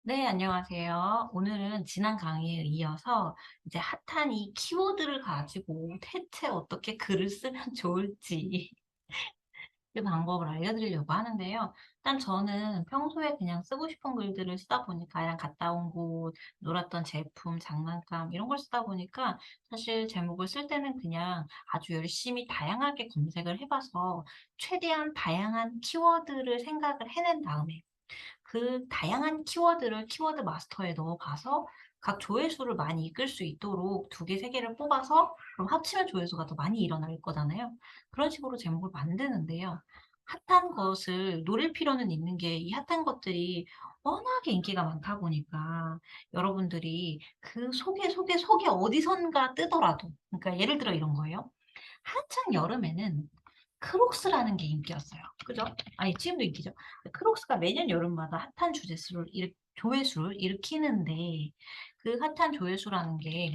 네, 안녕하세요. 오늘은 지난 강의에 이어서 이제 핫한 이 키워드를 가지고 대체 어떻게 글을 쓰면 좋을지 그 방법을 알려드리려고 하는데요. 일단 저는 평소에 그냥 쓰고 싶은 글들을 쓰다 보니까 그냥 갔다 온 곳, 놀았던 제품, 장난감 이런 걸 쓰다 보니까 사실 제목을 쓸 때는 그냥 아주 열심히 다양하게 검색을 해봐서 최대한 다양한 키워드를 생각을 해낸 다음에 그 다양한 키워드를 키워드 마스터에 넣어가서 각 조회수를 많이 이끌 수 있도록 2 개, 3 개를 뽑아서 그럼 합치면 조회수가 더 많이 일어날 거잖아요. 그런 식으로 제목을 만드는데요. 핫한 것을 노릴 필요는 있는 게 이 핫한 것들이 워낙에 인기가 많다 보니까 여러분들이 그 속에 어디선가 뜨더라도, 그러니까 예를 들어 이런 거예요. 한창 여름에는 크록스라는 게 인기였어요. 그죠? 아니 지금도 인기죠. 크록스가 매년 여름마다 핫한 조회수를 일으키는데 그 핫한 조회수라는 게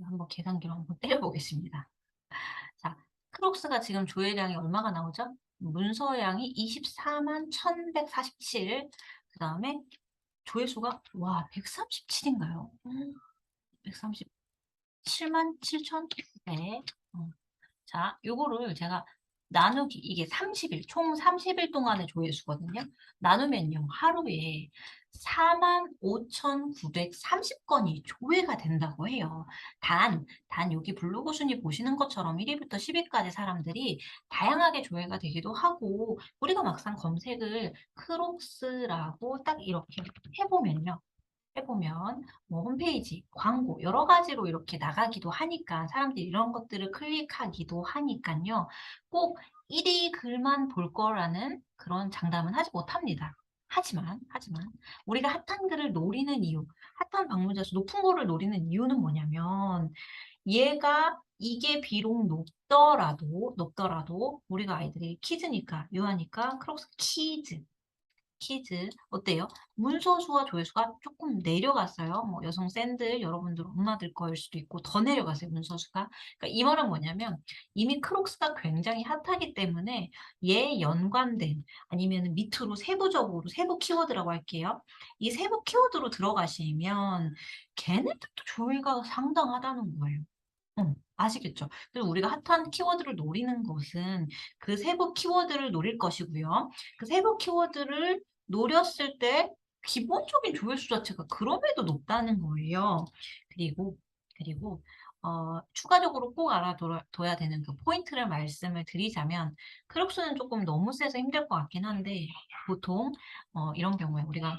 한번 계산기로 한번 때려 보겠습니다. 자, 크록스가 지금 조회량이 얼마가 나오죠? 문서량이 24만 1,147. 그다음에 조회수가 와 137 인가요? 137만 7천? 네. 어. 자, 요거를 제가 나누기 이게 30일 총 30일 동안의 조회수거든요. 나누면요. 하루에 45,930 건이 조회가 된다고 해요. 단 여기 블로그 순위 보시는 것처럼 1 위부터 10 위까지 사람들이 다양하게 조회가 되기도 하고 우리가 막상 검색을 크록스라고 딱 이렇게 해 보면 뭐 홈페이지, 광고 여러 가지로 이렇게 나가기도 하니까 사람들이 이런 것들을 클릭하기도 하니깐요. 꼭 1위 글만 볼 거라는 그런 장담은 하지 못합니다. 하지만 우리가 핫한 글을 노리는 이유, 핫한 방문자 수 높은 거를 노리는 이유는 뭐냐면 얘가 이게 비록 높더라도 우리가 아이들이 키즈니까 유아니까 크록스 키즈 어때요? 문서수와 조회수가 조금 내려갔어요. 뭐 여성 샌들 여러분들 엄마들 거일 수도 있고 더 내려갔어요, 문서수가. 그러니까 이 말은 뭐냐면 이미 크록스가 굉장히 핫하기 때문에 얘에 연관된 아니면은 밑으로 세부적으로 세부 키워드라고 할게요. 이 세부 키워드로 들어가시면 걔네들도 조회가 상당하다는 거예요. 아시겠죠? 그래서 우리가 핫한 키워드를 노리는 것은 그 세부 키워드를 노릴 것이고요. 그 세부 키워드를 노렸을 때 기본적인 조회수 자체가 그럼에도 높다는 거예요. 그리고 추가적으로 꼭 둬야 되는 그 포인트를 말씀을 드리자면 크록스는 조금 너무 세서 힘들 것 같긴 한데 보통 이런 경우에 우리가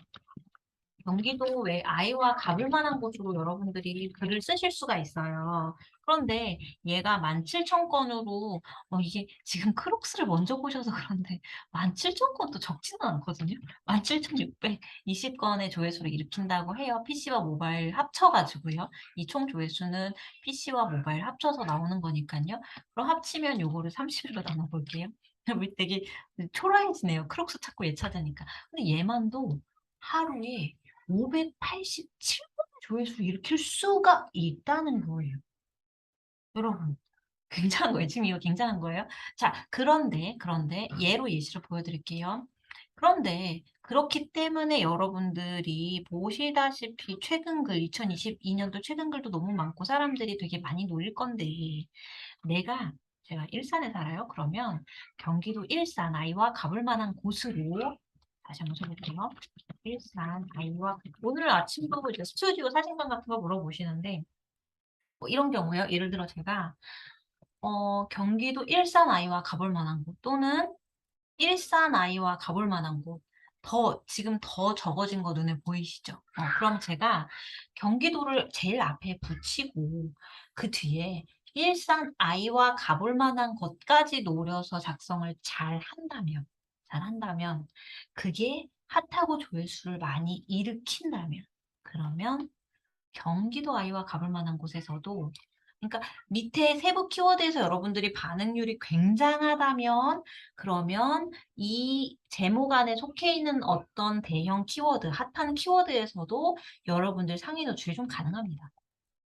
경기도 외 아이와 가볼 만한 곳으로 여러분들이 글을 쓰실 수가 있어요. 그런데 얘가 17,000 건으로 이게 지금 크록스를 먼저 보셔서 그런데 17,000 건도 적지는 않거든요. 17,620 건의 조회수를 일으킨다고 해요. PC와 모바일 합쳐 가지고요. 이 총 조회수는 PC와 모바일 합쳐서 나오는 거니깐요. 그럼 합치면 요거를 30 일로 나눠 볼게요. 우리 되게 초라해지네요. 크록스 찾고 얘 찾으니까. 근데 얘만도 하루에 587 번의 조회수를 일으킬 수가 있다는 거예요. 여러분 굉장한 거예요. 지금 이거 굉장한 거예요. 자, 그런데 예로 예시를 보여 드릴게요. 그런데 그렇기 때문에 여러분들이 보시다시피 최근 글 2022 년도 최근 글도 너무 많고 사람들이 되게 많이 놀릴 건데 제가 일산에 살아요. 그러면 경기도 일산 아이와 가볼 만한 곳으로 다시 한번 쳐 볼게요. 일산 아이와 오늘 아침도 이제 스튜디오 사진관 같은 거 물어보시는데 뭐 이런 경우에요. 예를 들어 제가 경기도 일산 아이와 가볼 만한 곳 또는 일산 아이와 가볼 만한 곳 지금 더 적어진 거 눈에 보이시죠? 그럼 제가 경기도를 제일 앞에 붙이고 그 뒤에 일산 아이와 가볼 만한 곳까지 노려서 작성을 잘한다면 그게 핫하고 조회수를 많이 일으킨다면 그러면 경기도 아이와 가볼 만한 곳에서도 그러니까 밑에 세부 키워드에서 여러분들이 반응률이 굉장하다면 그러면 이 제목 안에 속해 있는 어떤 대형 키워드, 핫한 키워드에서도 여러분들 상위 노출이 좀 가능합니다.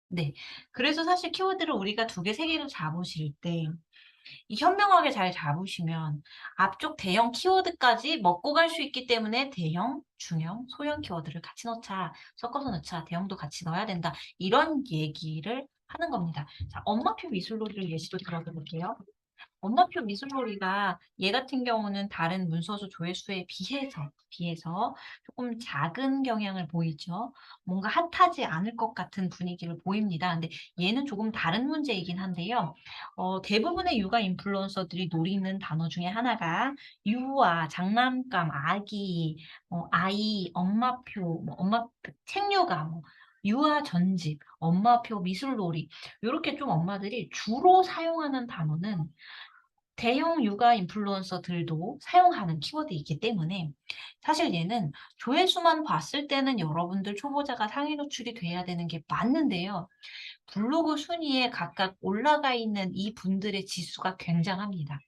네. 그래서 사실 키워드를 우리가 2 개, 3 개로 잡으실 때 이 현명하게 잘 잡으시면 앞쪽 대형 키워드까지 먹고 갈 수 있기 때문에 대형, 중형, 소형 키워드를 같이 넣자, 섞어서 넣자, 대형도 같이 넣어야 된다. 이런 얘기를 하는 겁니다. 자, 엄마표 미술놀이를 예시로 들어가 볼게요. 엄마표 미술놀이가 얘 같은 경우는 다른 문서수 조회수에 비해서 조금 작은 경향을 보이죠. 뭔가 핫하지 않을 것 같은 분위기를 보입니다. 근데 얘는 조금 다른 문제이긴 한데요. 대부분의 육아 인플루언서들이 노리는 단어 중에 하나가 유아, 장난감, 아기, 아이, 엄마표, 엄마표, 책육아, 유아 전집, 엄마표 미술놀이 요렇게 좀 엄마들이 주로 사용하는 단어는 대형 육아 인플루언서들도 사용하는 키워드이기 때문에 사실 얘는 조회수만 봤을 때는 여러분들 초보자가 상위 노출이 돼야 되는 게 맞는데요. 블로그 순위에 각각 올라가 있는 이 분들의 지수가 굉장합니다.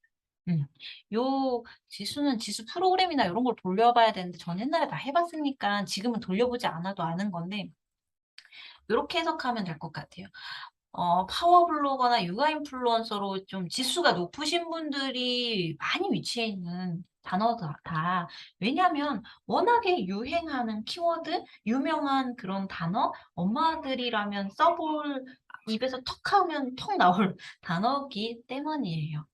음. 요 지수는 지수 프로그램이나 이런 걸 돌려봐야 되는데 전 옛날에 다 해봤으니까 지금은 돌려보지 않아도 아는 건데 요렇게 해석하면 될 것 같아요. 파워 블로거나 육아 인플루언서로 좀 지수가 높으신 분들이 많이 위치해 있는 단어다. 왜냐하면 워낙에 유행하는 키워드, 유명한 그런 단어, 엄마들이라면 써볼 입에서 턱 하면 턱 나올 단어기 때문이에요.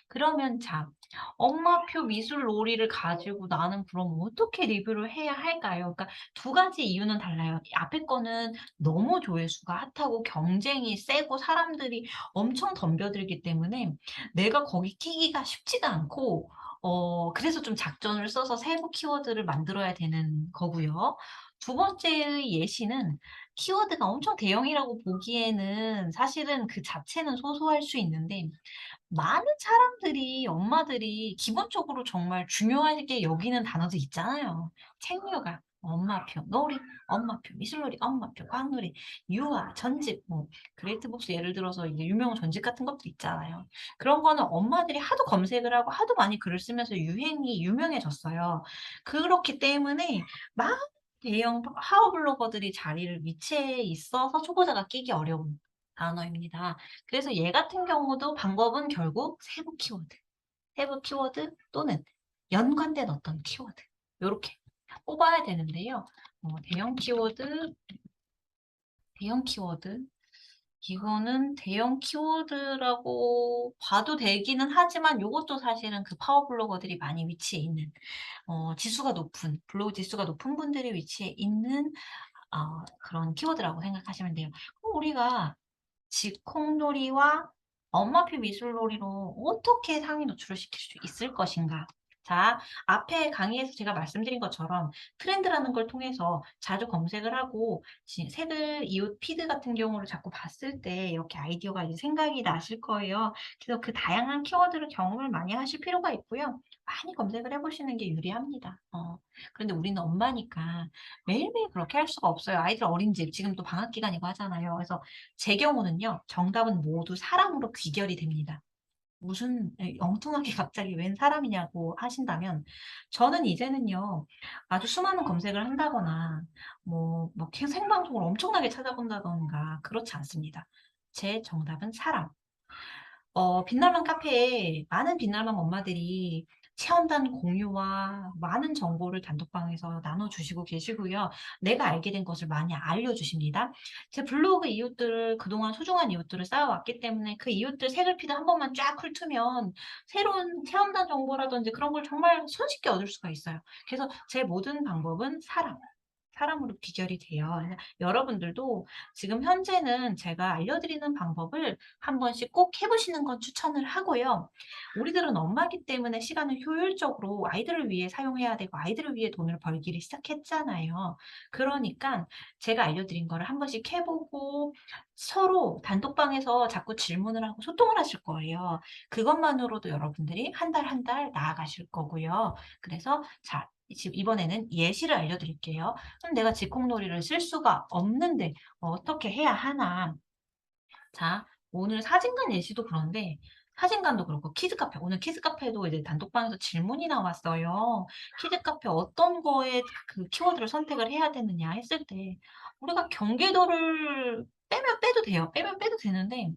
그러면 자, 엄마표 미술 놀이를 가지고 나는 그럼 어떻게 리뷰를 해야 할까요? 그러니까 두 가지 이유는 달라요. 앞에 거는 너무 조회수가 핫하고 경쟁이 세고 사람들이 엄청 덤벼들기 때문에 내가 거기 끼기가 쉽지가 않고 그래서 좀 작전을 써서 세부 키워드를 만들어야 되는 거고요. 두 번째의 예시는 키워드가 엄청 대형이라고 보기에는 사실은 그 자체는 소소할 수 있는데 많은 사람들이 엄마들이 기본적으로 정말 중요하게 여기는 단어들 있잖아요. 책류가, 엄마표, 놀이, 엄마표, 미술놀이, 엄마표, 과학놀이, 유아, 전집, 그레이트북스 예를 들어서 이게 유명 전집 같은 것도 있잖아요. 그런 거는 엄마들이 하도 검색을 하고 하도 많이 글을 쓰면서 유행이 유명해졌어요. 그렇기 때문에 많은 대형 하우 블로거들이 자리를 위치해 있어서 초보자가 끼기 어려운 단어입니다. 그래서 얘 같은 경우도 방법은 결국 세부 키워드 또는 연관된 어떤 키워드 요렇게 뽑아야 되는데요. 대형 키워드 이거는 대형 키워드라고 봐도 되기는 하지만 요것도 사실은 그 파워 블로거들이 많이 위치해 있는 지수가 높은 블로그 지수가 높은 분들이 위치해 있는 그런 키워드라고 생각하시면 돼요. 그럼 우리가 직콩놀이와 엄마표 미술놀이로 어떻게 상위 노출을 시킬 수 있을 것인가? 자, 앞에 강의에서 제가 말씀드린 것처럼 트렌드라는 걸 통해서 자주 검색을 하고 색을 이웃 피드 같은 경우를 자꾸 봤을 때 이렇게 아이디어가 이제 생각이 나실 거예요. 그래서 그 다양한 키워드를 경험을 많이 하실 필요가 있고요. 많이 검색을 해보시는 게 유리합니다. 그런데 우리는 엄마니까 매일매일 그렇게 할 수가 없어요. 아이들 어린이집 지금 또 방학 기간이고 하잖아요. 그래서 제 경우는요. 정답은 모두 사람으로 귀결이 됩니다. 무슨 엉뚱하게 갑자기 웬 사람이냐고 하신다면 저는 이제는요. 아주 수많은 검색을 한다거나 생방송을 엄청나게 찾아본다든가 그렇지 않습니다. 제 정답은 사람. 빛날만 카페에 많은 빛날만 엄마들이 체험단 공유와 많은 정보를 단톡방에서 나눠주시고 계시고요. 내가 알게 된 것을 많이 알려주십니다. 제 블로그 이웃들을 그동안 소중한 이웃들을 쌓아왔기 때문에 그 이웃들 색을피드 한 번만 쫙 훑으면 새로운 체험단 정보라든지 그런 걸 정말 손쉽게 얻을 수가 있어요. 그래서 제 모든 방법은 사람으로 귀결이 돼요. 그래서 여러분들도 지금 현재는 제가 알려드리는 방법을 한 번씩 꼭 해보시는 건 추천을 하고요. 우리들은 엄마기 때문에 시간을 효율적으로 아이들을 위해 사용해야 되고 아이들을 위해 돈을 벌기를 시작했잖아요. 그러니까 제가 알려드린 거를 한 번씩 해보고 서로 단톡방에서 자꾸 질문을 하고 소통을 하실 거예요. 그것만으로도 여러분들이 한 달 한 달 나아가실 거고요. 그래서 자, 지금 이번에는 예시를 알려드릴게요. 그럼 내가 직콕놀이를 쓸 수가 없는데 어떻게 해야 하나? 자, 오늘 사진관 예시도 그런데 사진관도 그렇고 키즈카페 오늘 키즈카페도 이제 단톡방에서 질문이 나왔어요. 키즈카페 어떤 거에 그 키워드를 선택을 해야 되느냐 했을 때 우리가 경계도를 빼면 빼도 돼요. 빼면 빼도 되는데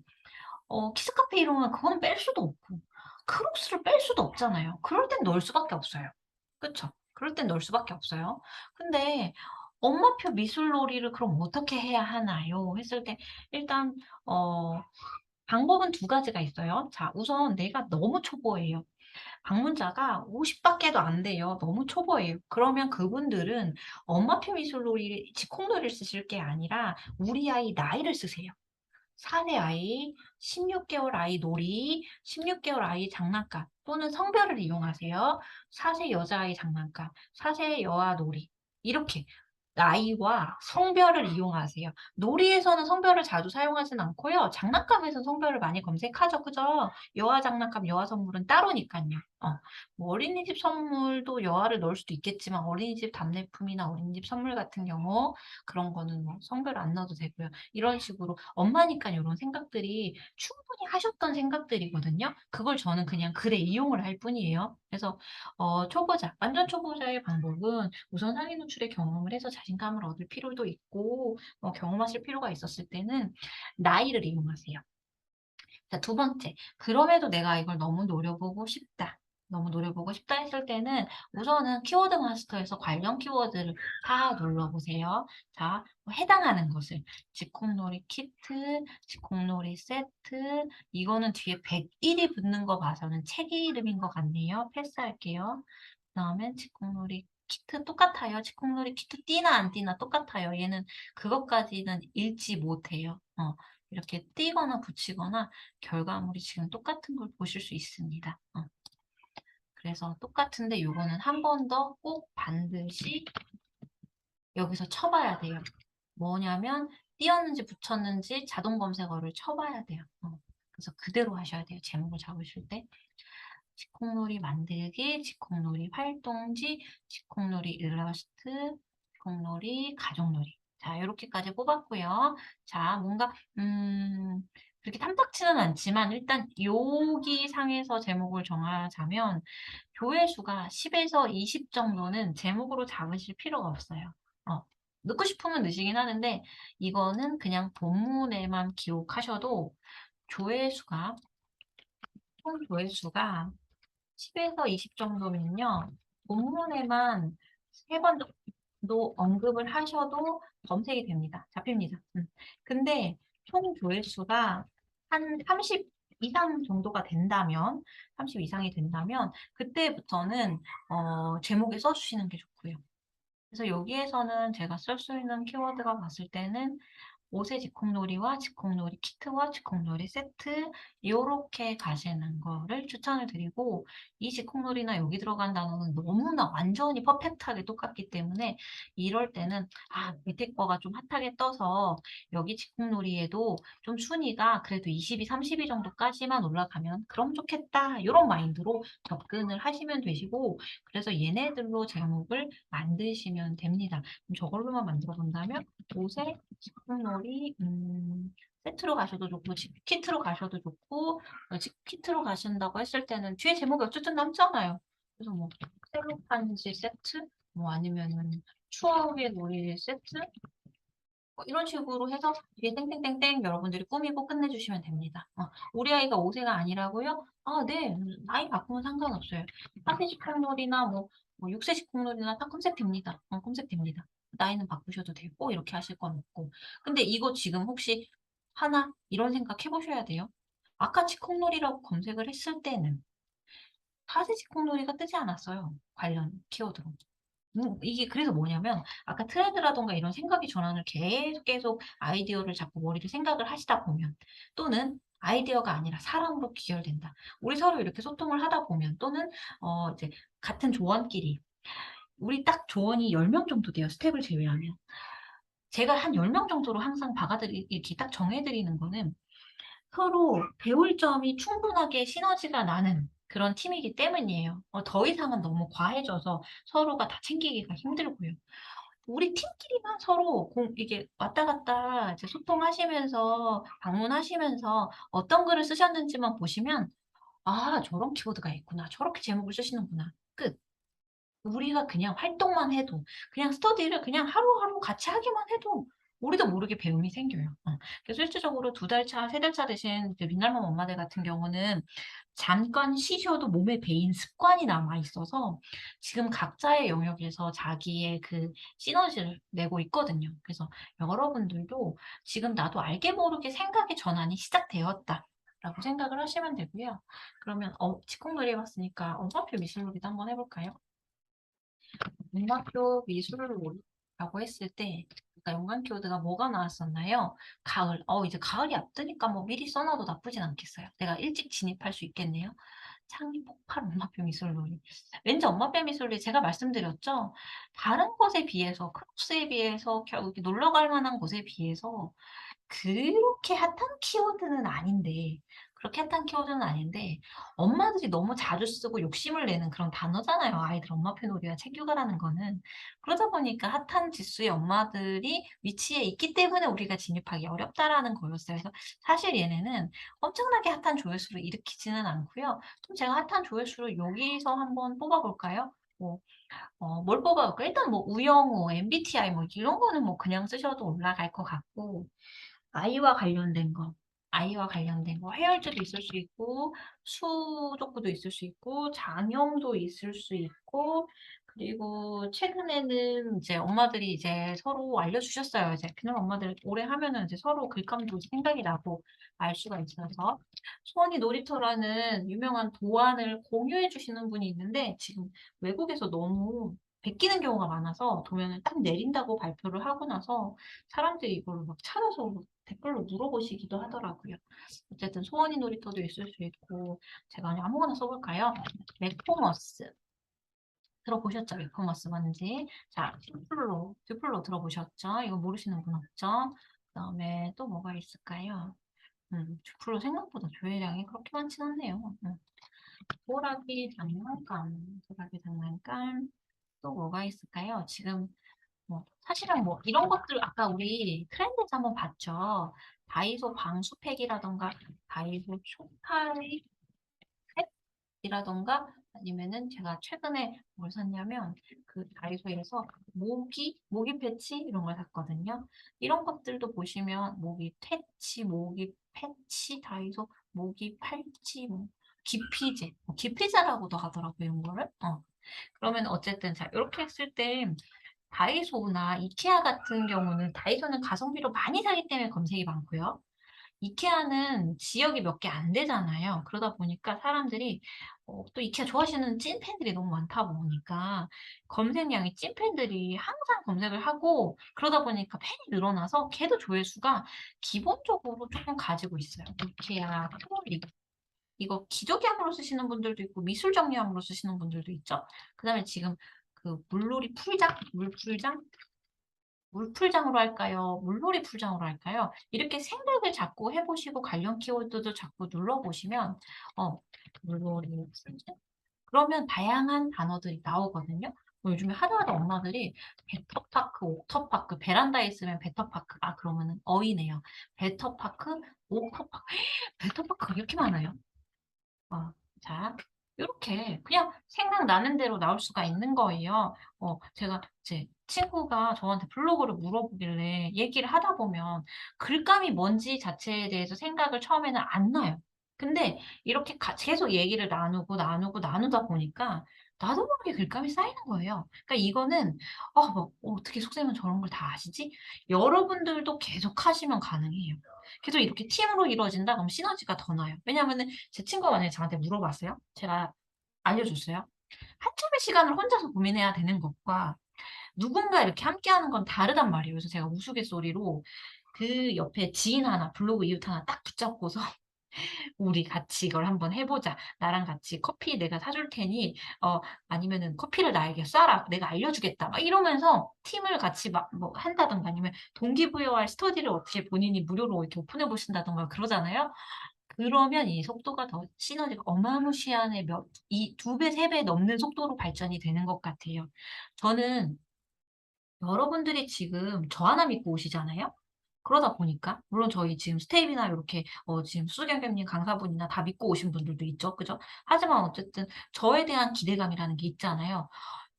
키즈카페 이름은 그거는 뺄 수도 없고 크록스를 뺄 수도 없잖아요. 그럴 땐 넣을 수밖에 없어요. 그쵸? 그럴 땐 넣을 수밖에 없어요. 근데 "엄마표 미술놀이를 그럼 어떻게 해야 하나요?" 했을 때 일단 어 방법은 두 가지가 있어요. 자, 우선 내가 너무 초보예요. 방문자가 50 밖에도 안 돼요. 너무 초보예요. 그러면 그분들은 엄마표 미술놀이 즉콩놀이를 쓰실 게 아니라 우리 아이 나이를 쓰세요. 4세 아이, 16 개월 아이 놀이, 16 개월 아이 장난감 또는 성별을 이용하세요. 4세 여자아이 장난감, 4세 여아 놀이 이렇게 나이와 성별을 이용하세요. 놀이에서는 성별을 자주 사용하진 않고요. 장난감에서는 성별을 많이 검색하죠. 그죠? 여아 장난감, 여아 선물은 따로니깐요. 뭐 어린이집 선물도 여아를 넣을 수도 있겠지만 어린이집 답례품이나 어린이집 선물 같은 경우 그런 거는 뭐 성별 안 넣어도 되고요. 이런 식으로 엄마니까 요런 생각들이 충분히 하셨던 생각들이거든요. 그걸 저는 그냥 글에 이용을 할 뿐이에요. 그래서 초보자, 완전 초보자의 방법은 우선 상위 노출의 경험을 해서 자신감을 얻을 필요도 있고 경험하실 필요가 있었을 때는 나이를 이용하세요. 자, 두 번째. 그럼에도 내가 이걸 너무 노려보고 싶다. 너무 노려보고 싶다 했을 때는 우선은 키워드 마스터에서 관련 키워드를 다 눌러보세요. 자, 해당하는 것을 직콕놀이 키트, 직콕놀이 세트 이거는 뒤에 101이 붙는 거 봐서는 책 이름인 것 같네요. 패스할게요. 그다음에 직콕놀이 키트 똑같아요. 직콕놀이 키트 띄나 안 띄나 똑같아요. 얘는 그것까지는 읽지 못해요. 이렇게 띄거나 붙이거나 결과물이 지금 똑같은 걸 보실 수 있습니다. 그래서 똑같은데 요거는 한 번 더 꼭 반드시 여기서 쳐봐야 돼요. 뭐냐면 띄었는지 붙였는지 자동 검색어를 쳐봐야 돼요. 그래서 그대로 하셔야 돼요. 제목을 잡으실 때. 직콕놀이 만들기, 직콕놀이 활동지, 직콕놀이 일러스트, 직콕놀이 가족놀이. 자, 요렇게까지 뽑았고요. 자, 뭔가 그렇게 탐탁치는 않지만 일단 여기 상에서 제목을 정하자면 조회수가 10에서 20 정도는 제목으로 잡으실 필요가 없어요. 넣고 싶으면 넣으시긴 하는데 이거는 그냥 본문에만 기록하셔도 조회수가 총 조회수가 10에서 20 정도면요. 본문에만 3번 정도 언급을 하셔도 검색이 됩니다. 잡힙니다. 근데 총 조회수가 한 30 이상 정도가 된다면 30 이상이 된다면 그때부터는 제목에 써 주시는 게 좋고요. 그래서 여기에서는 제가 쓸 수 있는 키워드가 봤을 때는 옷의 직콕놀이와 직콕놀이 키트와 직콕놀이 세트 요렇게 가시는 거를 추천을 드리고 이 직콕놀이나 여기 들어간 단어는 너무나 완전히 퍼펙트하게 똑같기 때문에 이럴 때는 밑에 거가 좀 핫하게 떠서 여기 직콕놀이에도 좀 순위가 그래도 22, 32 정도까지만 올라가면 그럼 좋겠다 요런 마인드로 접근을 하시면 되시고 그래서 얘네들로 제목을 만드시면 됩니다. 그럼 저걸로만 만들어 본다면 옷의 직콕놀이 세트로 가셔도 좋고 키트로 가셔도 좋고 키트로 가신다고 했을 때는 뒤에 제목이 어쨌든 남잖아요. 그래서 뭐 셀로판지 세트 뭐 아니면은 추억의 놀이 세트 이런 식으로 해서 뒤에 땡땡땡땡 여러분들이 꾸미고 끝내주시면 됩니다. 우리 아이가 5세가 아니라고요? 네. 나이 바꾸면 상관없어요. 4세 직콕놀이나 뭐 6세 직콕놀이나 다 컨셉입니다. 컨셉입니다. 나이는 바꾸셔도 되고 이렇게 하실 건 없고. 근데 이거 지금 혹시 하나 이런 생각 해보셔야 돼요. 아까 직콕놀이라고 검색을 했을 때는 4세 직콕놀이가 뜨지 않았어요. 관련 키워드로. 이게 그래서 뭐냐면 아까 트렌드라든가 이런 생각의 전환을 계속 아이디어를 잡고 머리를 생각을 하시다 보면 또는 아이디어가 아니라 사람으로 귀결된다. 우리 서로 이렇게 소통을 하다 보면 또는 이제 같은 조원끼리 우리 딱 조원이 10명 정도 돼요. 스텝을 제외하면. 제가 한 10명 정도로 항상 이렇게 딱 정해 드리는 거는 서로 배울 점이 충분하게 시너지가 나는 그런 팀이기 때문이에요. 더 이상은 너무 과해져서 서로가 다 챙기기가 힘들고요. 우리 팀끼리만 서로 이게 왔다 갔다 이제 소통하시면서 방문하시면서 어떤 글을 쓰셨는지만 보시면 '아 저런 키워드가 있구나. 저렇게 제목을 쓰시는구나.' 끝. 우리가 그냥 활동만 해도 그냥 스터디를 그냥 하루하루 같이 하기만 해도 우리도 모르게 배움이 생겨요. 그래서 실질적으로 2달 차, 3달 차 되신 그 민날맘 엄마들 같은 경우는 잠깐 쉬셔도 몸에 배인 습관이 남아 있어서 지금 각자의 영역에서 자기의 그 시너지를 내고 있거든요. 그래서 여러분들도 지금 나도 알게 모르게 생각의 전환이 시작되었다라고 생각을 하시면 되고요. 그러면 즉흥놀이 해 봤으니까 엄마표 미술놀이도 한번 해 볼까요? 음악교 미술놀이라고 했을 때 아까 연관 키워드가 뭐가 나왔었나요? 가을. 이제 가을이 앞두니까 뭐 미리 써 놔도 나쁘진 않겠어요. 내가 일찍 진입할 수 있겠네요. 창의 폭발 엄마표 미술놀이. 왠지 엄마표 미술놀이 제가 말씀드렸죠? 다른 곳에 비해서 크로스에 비해서 이렇게 놀러 갈 만한 곳에 비해서 그렇게 핫한 키워드는 아닌데 엄마들이 너무 자주 쓰고 욕심을 내는 그런 단어잖아요. 아이들 엄마표 놀이와 책 육아라는 거는. 그러다 보니까 핫한 지수의 엄마들이 위치에 있기 때문에 우리가 진입하기 어렵다라는 거였어요. 그래서 사실 얘네는 엄청나게 핫한 조회수를 일으키지는 않고요. 좀 제가 핫한 조회수를 여기서 한번 뽑아 볼까요? 뭘 뽑아 볼까요? 일단 뭐 우영우, MBTI 뭐 이런 거는 뭐 그냥 쓰셔도 올라갈 것 같고 아이와 관련된 거, 해열제도 있을 수 있고 수족구도 있을 수 있고 장염도 있을 수 있고 그리고 최근에는 이제 엄마들이 이제 서로 알려주셨어요. 이제 그냥 엄마들 오래 하면은 이제 서로 글감도 생각이 나고 알 수가 있어서 소원이 놀이터라는 유명한 도안을 공유해 주시는 분이 있는데 지금 외국에서 너무 베끼는 경우가 많아서 도면을 딱 내린다고 발표를 하고 나서 사람들이 이거를 막 찾아서 댓글로 물어보시기도 하더라고요. 어쨌든 소원이 놀이터도 있을 수 있고 제가 그냥 아무거나 써볼까요? 맥포머스 들어보셨죠? 맥포머스 뭔지. 자, 듀플로 들어보셨죠? 이거 모르시는 분 없죠? 그다음에 또 뭐가 있을까요? 듀플로 생각보다 조회량이 그렇게 많진 않네요. 소라기 장난감 또 뭐가 있을까요? 지금 사실은 뭐 이런 것들 아까 우리 트렌드에서 한번 봤죠. 다이소 방수팩이라던가 다이소 초파리 팩이라던가 아니면은 제가 최근에 뭘 샀냐면 그 다이소에서 모기 패치 이런 걸 샀거든요. 이런 것들도 보시면 모기 퇴치, 모기 패치, 다이소 모기 팔찌, 뭐 기피제, 기피제라고도 하더라고요, 이런 거를. 그러면 어쨌든 자 이렇게 했을 때 다이소나 이케아 같은 경우는 다이소는 가성비로 많이 사기 때문에 검색이 많고요. 이케아는 지역이 몇 개 안 되잖아요. 그러다 보니까 사람들이 또 이케아 좋아하시는 찐팬들이 너무 많다 보니까 검색량이 찐팬들이 항상 검색을 하고 그러다 보니까 팬이 늘어나서 걔도 조회수가 기본적으로 조금 가지고 있어요. 이케아, 트롤리 이거 기저귀함으로 쓰시는 분들도 있고 미술 정리함으로 쓰시는 분들도 있죠. 그다음에 지금 그 물놀이 풀장, 물풀장으로 할까요? 물놀이 풀장으로 할까요? 이렇게 생각을 자꾸 해보시고 관련 키워드도 자꾸 눌러보시면 물놀이 풀장? 그러면 다양한 단어들이 나오거든요. 요즘에 하다하다 엄마들이 베터파크, 옥터파크, 베란다에 있으면 베터파크, 그러면은 어이네요. 베터파크, 옥터파크, 베터파크가 이렇게 많아요? 어, 자, 요렇게 그냥 생각나는 대로 나올 수가 있는 거예요. 제가 제 친구가 저한테 블로그를 물어보길래 얘기를 하다 보면 글감이 뭔지 자체에 대해서 생각을 처음에는 안 나요. 근데 이렇게 계속 얘기를 나누다 보니까 나도 모르게 글감이 쌓이는 거예요. 그러니까 이거는 뭐 어떻게 속셈은 저런 걸 다 아시지? 여러분들도 계속 하시면 가능해요. 계속 이렇게 팀으로 이루어진다 그럼 시너지가 더 나요. 왜냐하면은 제 친구가 만약에 저한테 물어봤어요. 제가 알려줬어요. 한참의 시간을 혼자서 고민해야 되는 것과 누군가 이렇게 함께하는 건 다르단 말이에요. 그래서 제가 우스갯소리로 그 옆에 지인 하나, 블로그 이웃 하나 딱 붙잡고서 우리 같이 이걸 한번 해보자. 나랑 같이 커피 내가 사줄 테니, 아니면은 커피를 나에게 쏴라. 내가 알려주겠다. 막 이러면서 팀을 같이 막 뭐 한다든가 아니면 동기부여할 스터디를 어떻게 본인이 무료로 이렇게 오픈해 보신다든가 그러잖아요. 그러면 이 속도가 더 시너지가 어마무시한 이 2배, 3배 넘는 속도로 발전이 되는 것 같아요. 저는 여러분들이 지금 저 하나 믿고 오시잖아요. 그러다 보니까 물론 저희 지금 스테이비나 요렇게 지금 수경경님 강사분이나 다 믿고 오신 분들도 있죠. 그죠? 하지만 어쨌든 저에 대한 기대감이라는 게 있잖아요.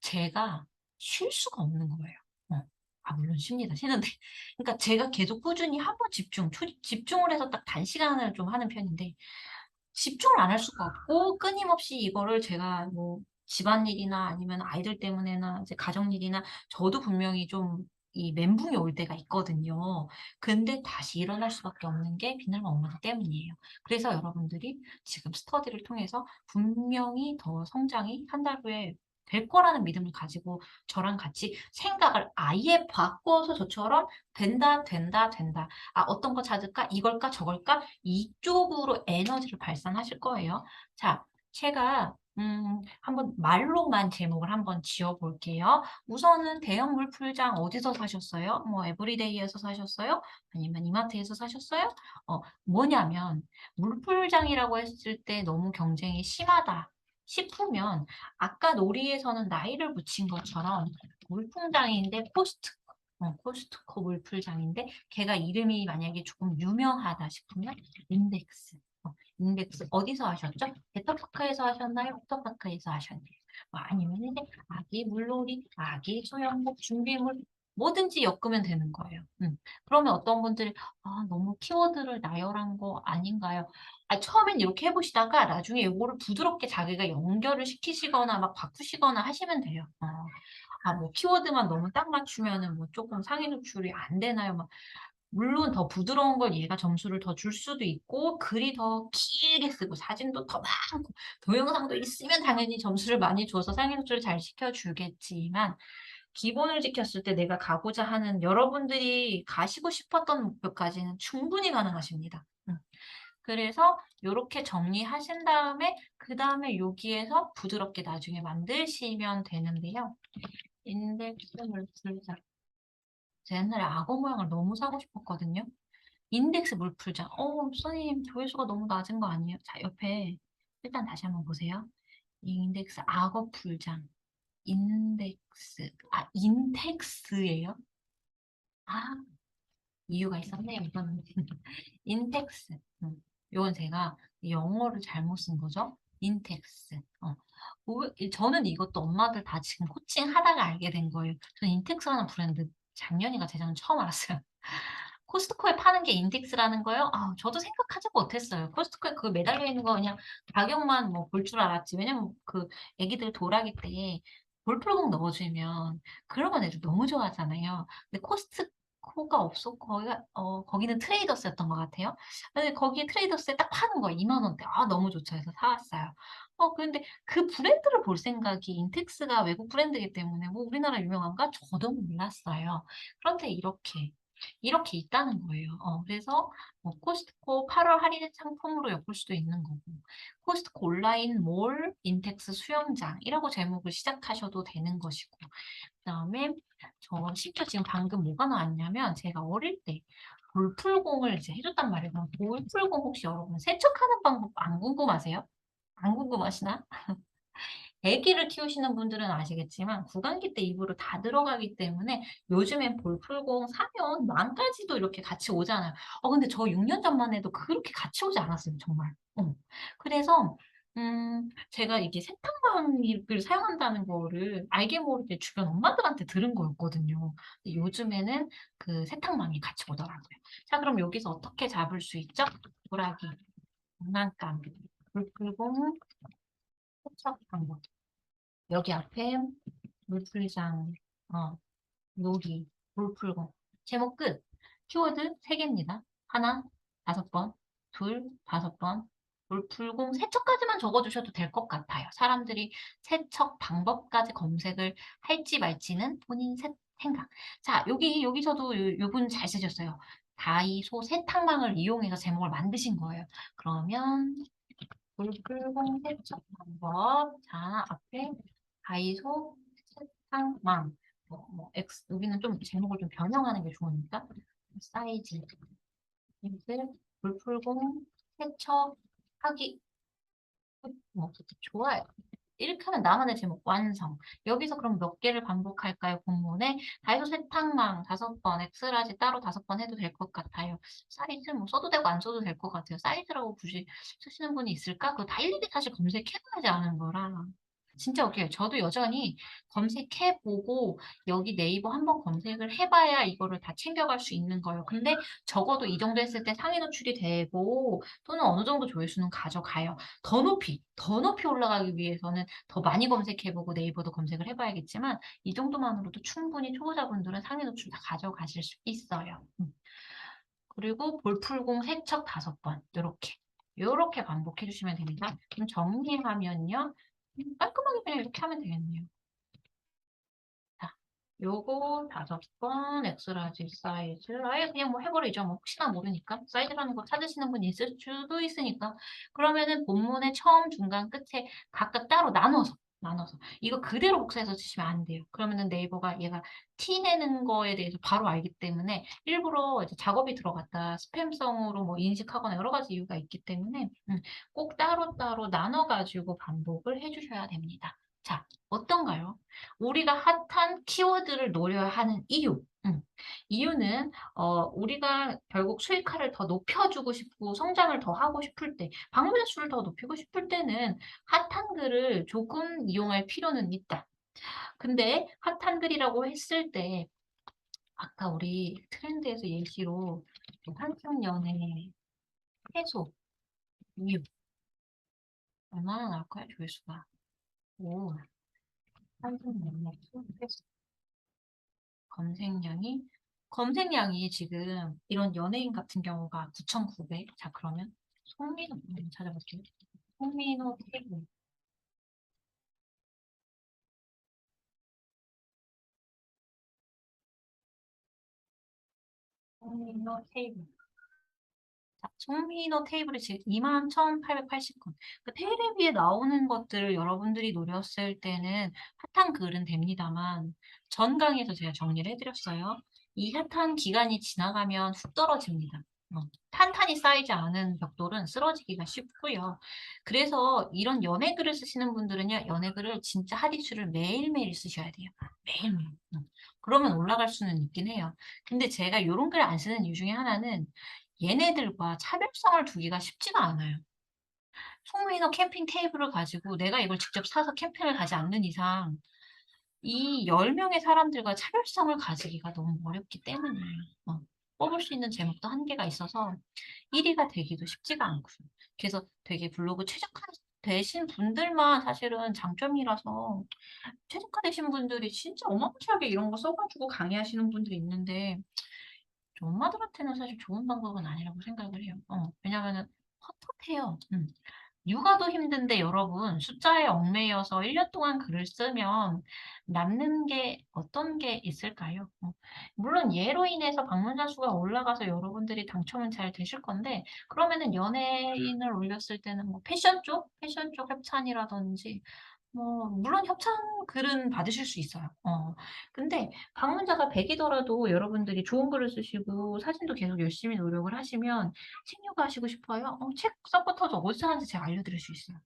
제가 쉴 수가 없는 거예요. 어. 물론 쉽니다. 쉬는데 그러니까 제가 계속 꾸준히 한 번 집중을 해서 딱 단시간을 좀 하는 편인데 집중을 안 할 수가 없고 끊임없이 이거를 제가 뭐 집안일이나 아니면 아이들 때문에나 이제 가정일이나 저도 분명히 좀 이 멘붕이 올 때가 있거든요. 근데 다시 일어날 수밖에 없는 게 비늘만 엄마들 때문이에요. 그래서 여러분들이 지금 스터디를 통해서 분명히 더 성장이 한 달 후에 될 거라는 믿음을 가지고 저랑 같이 생각을 아예 바꿔서 저처럼 '된다, 된다, 된다. 아 어떤 거 찾을까? 이걸까? 저걸까?' 이쪽으로 에너지를 발산하실 거예요. 자, 제가 한번 말로만 제목을 한번 지어 볼게요. 우선은 대형 물풀장 어디서 사셨어요? 뭐 에브리데이에서 사셨어요? 아니면 이마트에서 사셨어요? 뭐냐면 물풀장이라고 했을 때 너무 경쟁이 심하다 싶으면 아까 놀이에서는 나이를 붙인 것처럼 물풍장인데 코스트코 물풀장인데 걔가 이름이 만약에 조금 유명하다 싶으면 인덱스. 인덱스 어디서 하셨죠? 베터파크에서 하셨나요? 워터파크에서 하셨나요? 뭐 아니면 이제 아기 물놀이, 아기 수영복, 준비물 뭐든지 엮으면 되는 거예요. 그러면 어떤 분들이 '아 너무 키워드를 나열한 거 아닌가요?' 처음엔 이렇게 해 보시다가 나중에 요거를 부드럽게 자기가 연결을 시키시거나 막 바꾸시거나 하시면 돼요. 뭐 키워드만 너무 딱 맞추면은 뭐 쪼끔 상위 노출이 안 되나요? 막 물론 더 부드러운 걸 얘가 점수를 더 줄 수도 있고 글이 더 길게 쓰고 사진도 더 많고 동영상도 있으면 당연히 점수를 많이 줘서 상위 노출을 잘 시켜 주겠지만 기본을 지켰을 때 내가 가고자 하는 여러분들이 가시고 싶었던 목표까지는 충분히 가능하십니다. 그래서 요렇게 정리하신 다음에 그다음에 여기에서 부드럽게 나중에 만드시면 되는데요. 인덱스 물풀자. 제가 옛날에 악어 모양을 너무 사고 싶었거든요. 인덱스 물풀자. 선생님 조회수가 너무 낮은 거 아니에요? 자 옆에 일단 다시 한번 보세요. 인덱스 악어 풀장. 인덱스 인텍스예요? 아 이유가 있었네요 이거는. 인텍스. 요건 제가 영어를 잘못 쓴 거죠. 인텍스. 저는 이것도 엄마들 다 지금 코칭하다가 알게 된 거예요. 저는 인텍스라는 브랜드 작년인가 재작년 처음 알았어요. 코스트코에 파는 게 인텍스라는 거요? 저도 생각하지 못했어요. 코스트코에 그 매달려 있는 거 그냥 가격만 뭐 볼 줄 알았지. 왜냐면 그 애기들 도라기 때 볼풀공 넣어 주면 그런 건 애들 너무 좋아하잖아요. 근데 코스트코가 없었고 거기는 트레이더스였던 것 같아요. 근데 거기에 트레이더스에 딱 파는 거예요. 20,000원대. 너무 좋죠 해서 사 왔어요. 근데 그 브랜드를 볼 생각이 인텍스가 외국 브랜드이기 때문에 '뭐 우리나라 유명한가?' 저도 몰랐어요. 그런데 이렇게 있다는 거예요. 그래서 뭐 코스트코 8월 할인 상품으로 엮을 수도 있는 거고 코스트코 온라인 몰 인텍스 수영장이라고 제목을 시작하셔도 되는 것이고 그다음에 저 심지어 지금 방금 뭐가 나왔냐면 제가 어릴 때 돌풀공을 이제 해 줬단 말이에요. 그럼 돌풀공 혹시 여러분 세척하는 방법 안 궁금하세요? 안 궁금하시나? 애기를 키우시는 분들은 아시겠지만 구강기 때 입으로 다 들어가기 때문에 요즘엔 볼풀공 사면 망까지도 이렇게 같이 오잖아요. 근데 저 6년 전만 해도 그렇게 같이 오지 않았어요 정말. 그래서 제가 이게 세탁망을 사용한다는 거를 알게 모르게 주변 엄마들한테 들은 거였거든요. 근데 요즘에는 그 세탁망이 같이 오더라고요. 자 그럼 여기서 어떻게 잡을 수 있죠? 도라기, 장난감, 볼풀공 세척 방법. 여기 앞에 물풀장, 놀이, 물풀공. 제목 끝. 키워드 3 개입니다. 하나, 5 번, 둘, 5 번. 물풀공 세척까지만 적어 주셔도 될 것 같아요. 사람들이 세척 방법까지 검색을 할지 말지는 본인 생각. 자, 여기서도 요분 잘 쓰셨어요. 다이소 세탁망을 이용해서 제목을 만드신 거예요. 그러면 물풀공 세척 방법. 자, 앞에 다이소 세탁망. 여기는 좀 제목을 좀 변형하는 게 좋으니까. 사이즈, 힘들, 물풀공 세척하기. 좋아요. 이렇게 하면 나만의 제목 완성. 여기서 그럼 몇 개를 반복할까요? 본문에 다이소 세탁망 5번, 엑스라지 따로 5번 해도 될 것 같아요. 사이즈 뭐 써도 되고 안 써도 될 것 같아요. 사이즈라고 굳이 쓰시는 분이 있을까? 그거 다 일일이 사실 검색해 봐야지 아는 거라. 진짜 웃겨요. 저도 여전히 검색해 보고 여기 네이버 한번 검색을 해 봐야 이거를 다 챙겨갈 수 있는 거예요. 근데 적어도 이 정도 했을 때 상위 노출이 되고 또는 어느 정도 조회수는 가져가요. 더 높이 올라가기 위해서는 더 많이 검색해 보고 네이버도 검색을 해 봐야겠지만 이 정도만으로도 충분히 초보자분들은 상위 노출 다 가져가실 수 있어요. 그리고 볼풀공 세척 5번 요렇게. 요렇게 반복해 주시면 됩니다. 그럼 정리하면요. 깔끔하게 그냥 이렇게 하면 되겠네요. 자, 요거 5번 엑스라지 사이즈 아예 그냥 뭐 해버리죠. 뭐 혹시나 모르니까 사이즈라는 거 찾으시는 분이 있을 수도 있으니까 그러면은 본문의 처음, 중간, 끝에 각각 따로 나눠서 이거 그대로 복사해서 쓰시면 안 돼요. 그러면은 네이버가 얘가 티 내는 거에 대해서 바로 알기 때문에 일부러 이제 작업이 들어갔다 스팸성으로 뭐 인식하거나 여러 가지 이유가 있기 때문에 꼭 따로따로 나눠가지고 반복을 해주셔야 됩니다. 자, 어떤가요? 우리가 핫한 키워드를 노려야 하는 이유. 이유는 우리가 결국 수익화를 더 높여주고 싶고 성장을 더 하고 싶을 때, 방문자 수를 더 높이고 싶을 때는 핫한 글을 조금 이용할 필요는 있다. 근데 핫한 글이라고 했을 때 아까 우리 트렌드에서 예시로 환경연애, 해소, 이유 얼마나 나올까요? 조회수가. 오, 환경연애, 해소. 검색량이 지금 이런 연예인 같은 경우가 9,900. 자, 그러면 송민호 한번 찾아볼게요. 송민호 테이블. 송민호 테이블. 자, 송민호 테이블이 지금 21,880건. 그 테레비에 나오는 것들을 여러분들이 노렸을 때는 핫한 글은 됩니다만 전 강의에서 제가 정리를 해드렸어요. 이 핫한 기간이 지나가면 훅 떨어집니다. 탄탄히 쌓이지 않은 벽돌은 쓰러지기가 쉽고요. 그래서 이런 연애 글을 쓰시는 분들은요, 연애 글을 진짜 핫이슈를 매일매일 쓰셔야 돼요. 매일매일. 그러면 올라갈 수는 있긴 해요. 근데 제가 이런 글 안 쓰는 이유 중에 하나는 얘네들과 차별성을 두기가 쉽지가 않아요. 송민호 캠핑 테이블을 가지고 내가 이걸 직접 사서 캠핑을 가지 않는 이상 이 10명의 사람들과 차별성을 가지기가 너무 어렵기 때문이에요. 뽑을 수 있는 제목도 한계가 있어서 1위가 되기도 쉽지가 않고요. 그래서 되게 블로그 최적화되신 분들만 사실은 장점이라서 최적화되신 분들이 진짜 어마무시하게 이런 거 써가지고 강의하시는 분들이 있는데 엄마들한테는 사실 좋은 방법은 아니라고 생각을 해요. 왜냐면은 헛헛해요. 육아도 힘든데 여러분 숫자에 얽매여서 1년 동안 글을 쓰면 남는 게 어떤 게 있을까요? 물론 얘로 인해서 방문자 수가 올라가서 여러분들이 당첨은 잘 되실 건데 그러면은 연예인을 올렸을 때는 뭐 패션 쪽 협찬이라든지 뭐 물론 협찬 글은 받으실 수 있어요. 근데 방문자가 100이더라도 여러분들이 좋은 글을 쓰시고 사진도 계속 열심히 노력을 하시면 책 요구하시고 싶어요? 책 서포터즈 어디서 하는지 제가 알려드릴 수 있어요.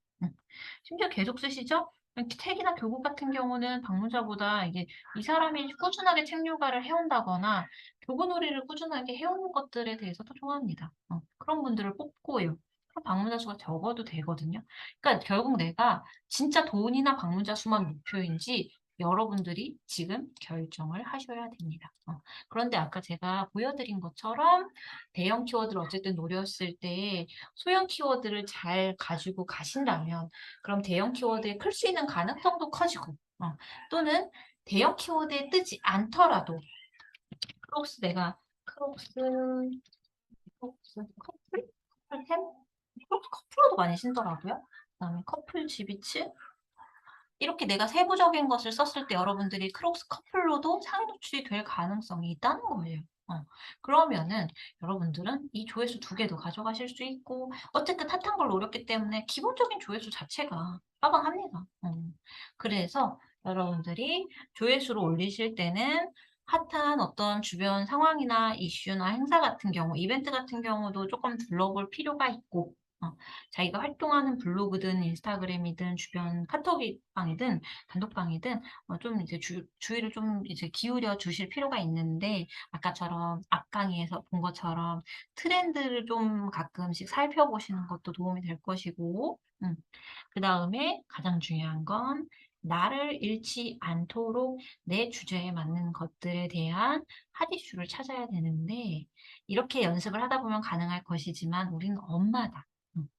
심지어 계속 쓰시죠? 책이나 교국 같은 경우는 방문자보다 이게 이 사람이 꾸준하게 책 요구를 해온다거나 교구놀이를 꾸준하게 해오는 것들에 대해서 더 좋아합니다. 그런 분들을 뽑고요. 그럼 방문자 수가 적어도 되거든요. 그러니까 결국 내가 진짜 돈이나 방문자 수만 목표인지 여러분들이 지금 결정을 하셔야 됩니다. 그런데 아까 제가 보여드린 것처럼 대형 키워드를 어쨌든 노렸을 때 소형 키워드를 잘 가지고 가신다면 그럼 대형 키워드에 클 수 있는 가능성도 커지고 또는 대형 키워드에 뜨지 않더라도 크록스 커플템? 크록스 커플로도 많이 신더라고요. 그다음에 커플 지비츠 이렇게 내가 세부적인 것을 썼을 때 여러분들이 크록스 커플로도 상위 노출이 될 가능성이 있다는 거예요. 그러면은 여러분들은 이 조회수 2개도 가져가실 수 있고 어쨌든 핫한 걸 노렸기 때문에 기본적인 조회수 자체가 빠방합니다. 그래서 여러분들이 조회수를 올리실 때는 핫한 어떤 주변 상황이나 이슈나 행사 같은 경우, 이벤트 같은 경우도 조금 둘러볼 필요가 있고 자기가 활동하는 블로그든 인스타그램이든 주변 카톡방이든 단톡방이든 좀 이제 주의를 좀 이제 기울여 주실 필요가 있는데, 아까처럼 앞 강의에서 본 것처럼 트렌드를 좀 가끔씩 살펴보시는 것도 도움이 될 것이고, 그다음에 가장 중요한 건 나를 잃지 않도록 내 주제에 맞는 것들에 대한 핫 이슈를 찾아야 되는데, 이렇게 연습을 하다 보면 가능할 것이지만 우리는 엄마다.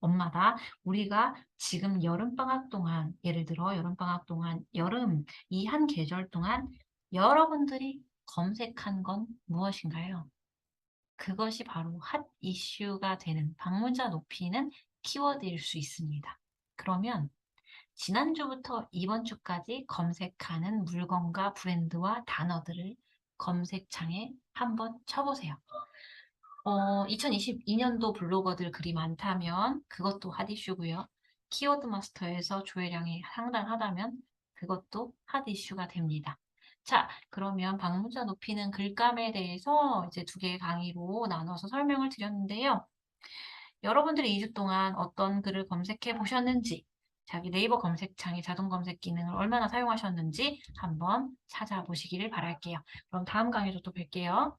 엄마다. 우리가 지금 여름방학 동안, 예를 들어 여름방학 동안 여름 이 한 계절 동안 여러분들이 검색한 건 무엇인가요? 그것이 바로 핫 이슈가 되는 방문자 높이는 키워드일 수 있습니다. 그러면 지난주부터 이번 주까지 검색하는 물건과 브랜드와 단어들을 검색창에 한번 쳐보세요. 2022년도 블로거들 글이 많다면 그것도 핫 이슈고요. 키워드 마스터에서 조회량이 상당하다면 그것도 핫 이슈가 됩니다. 자, 그러면 방문자 높이는 글감에 대해서 이제 두 개의 강의로 나눠서 설명을 드렸는데요. 여러분들이 2주 동안 어떤 글을 검색해 보셨는지, 자기 네이버 검색창의 자동 검색 기능을 얼마나 사용하셨는지 한번 찾아보시기를 바랄게요. 그럼 다음 강의로 또 뵐게요.